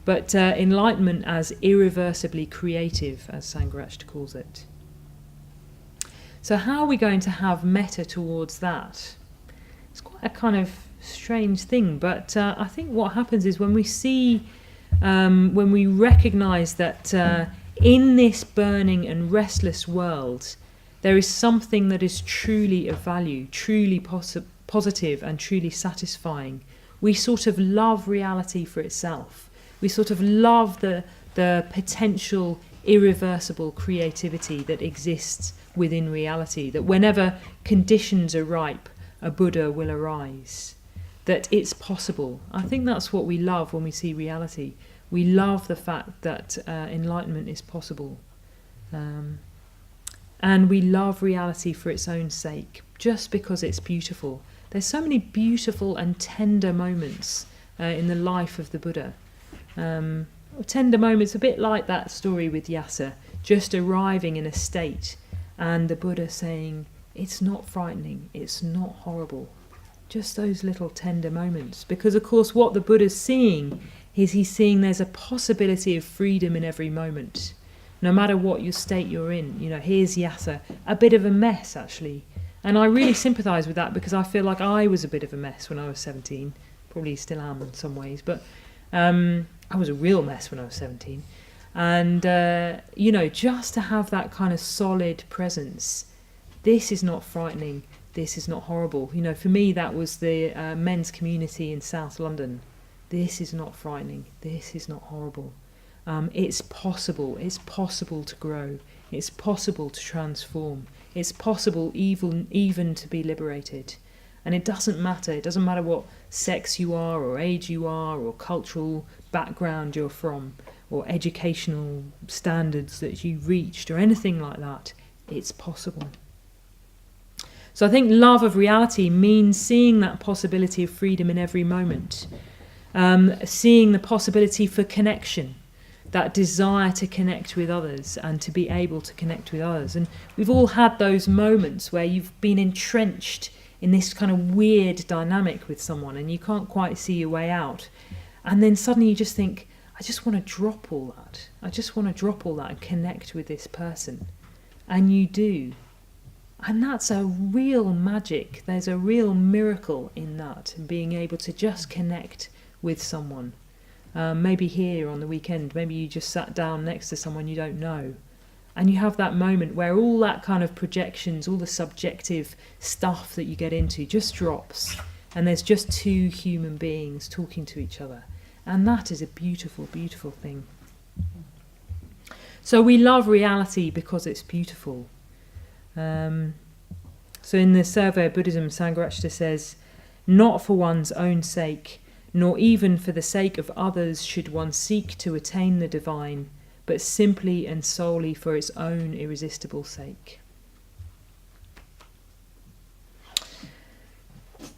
Speaker 1: but enlightenment as irreversibly creative, as Sangharakshita calls it. So how are we going to have metta towards that? It's quite a kind of strange thing, but I think what happens is when we see, when we recognise that in this burning and restless world, there is something that is truly of value, truly positive and truly satisfying, we sort of love reality for itself. We sort of love the potential irreversible creativity that exists within reality, that whenever conditions are ripe, a Buddha will arise, that it's possible. I think that's what we love when we see reality. We love the fact that enlightenment is possible. And we love reality for its own sake, just because it's beautiful. There's so many beautiful and tender moments in the life of the Buddha. Tender moments, a bit like that story with Yasa, just arriving in a state and the Buddha saying, it's not frightening, it's not horrible. Just those little tender moments. Because of course what the Buddha's seeing is he's seeing there's a possibility of freedom in every moment. No matter what your state you're in. You know, here's Yasa, a bit of a mess actually. And I really sympathise with that because I feel like I was a bit of a mess when I was 17. Probably still am in some ways, but I was a real mess when I was 17. And, you know, just to have that kind of solid presence, this is not frightening, this is not horrible. You know, for me that was the men's community in South London. This is not frightening, this is not horrible. It's possible to grow, it's possible to transform, it's possible even to be liberated. And it doesn't matter what sex you are or age you are or cultural background you're from or educational standards that you've reached or anything like that. It's possible. So I think love of reality means seeing that possibility of freedom in every moment, seeing the possibility for connection, that desire to connect with others and to be able to connect with others. And we've all had those moments where you've been entrenched in this kind of weird dynamic with someone and you can't quite see your way out. And then suddenly you just think, I just want to drop all that. I just want to drop all that and connect with this person. And you do. And that's a real magic. There's a real miracle in that, being able to just connect with someone. Maybe here on the weekend, maybe you just sat down next to someone you don't know. And you have that moment where all that kind of projections, all the subjective stuff that you get into just drops. And there's just two human beings talking to each other. And that is a beautiful, beautiful thing. So we love reality because it's beautiful. So in the Survey of Buddhism, Sangharakshita says, not for one's own sake, nor even for the sake of others should one seek to attain the divine, but simply and solely for its own irresistible sake.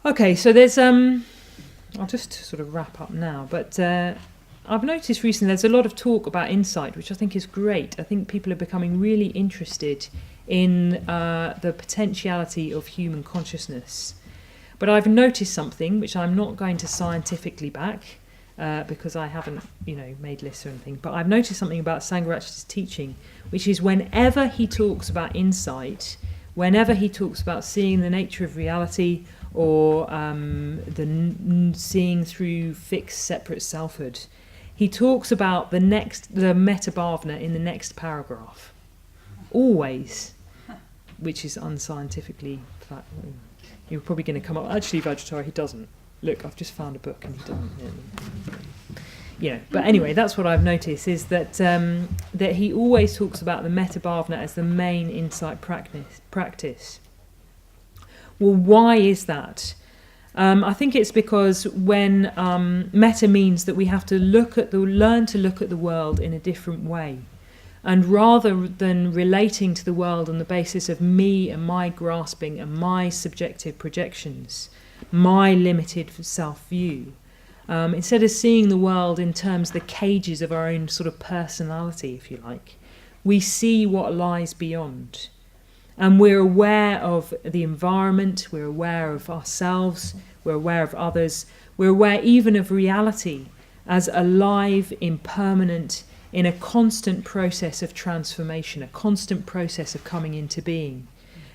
Speaker 1: Okay, so there's I'll just sort of wrap up now, but I've noticed recently there's a lot of talk about insight, which I think is great. I think people are becoming really interested in the potentiality of human consciousness. But I've noticed something which I'm not going to scientifically back, because I haven't, made lists or anything. But I've noticed something about Sangharakshita's teaching, which is whenever he talks about insight, whenever he talks about seeing the nature of reality or seeing through fixed separate selfhood, he talks about the metta bhavana in the next paragraph. Always. Which is unscientifically flat. You're probably going to come up, actually, Vajratara, he doesn't. Look, I've just found a book and he doesn't. But anyway, that's what I've noticed, is that that he always talks about the metta bhavana as the main insight practice. Well, why is that? I think it's because when metta means that we have to learn to look at the world in a different way. And rather than relating to the world on the basis of me and my grasping and my subjective projections, my limited self-view, instead of seeing the world in terms of the cages of our own sort of personality, if you like, we see what lies beyond. And we're aware of the environment, we're aware of ourselves, we're aware of others, we're aware even of reality as alive, impermanent, in a constant process of transformation, a constant process of coming into being.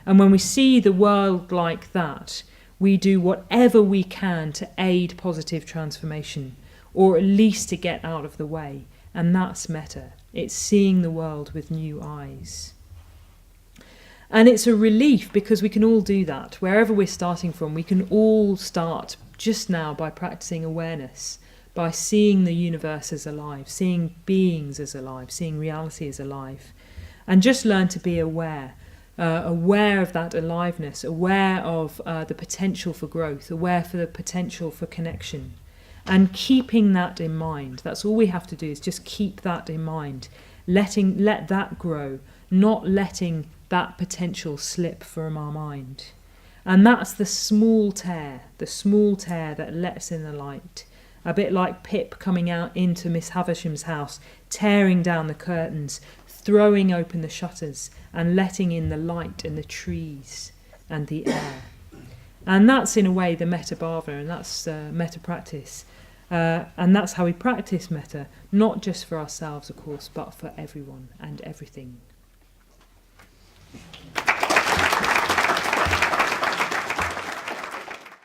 Speaker 1: And when we see the world like that, we do whatever we can to aid positive transformation, or at least to get out of the way. And that's metta. It's seeing the world with new eyes. And it's a relief because we can all do that. Wherever we're starting from, we can all start just now by practicing awareness, by seeing the universe as alive, seeing beings as alive, seeing reality as alive. And just learn to be aware of that aliveness, aware of the potential for growth, aware for the potential for connection. And keeping that in mind. That's all we have to do, is just keep that in mind. Let that grow, not letting that potential slip from our mind. And that's the small tear that lets in the light. A bit like Pip coming out into Miss Havisham's house, tearing down the curtains, throwing open the shutters and letting in the light and the trees and the air. And that's in a way the metta bhava, and that's metta practice. And that's how we practice metta, not just for ourselves, of course, but for everyone and everything.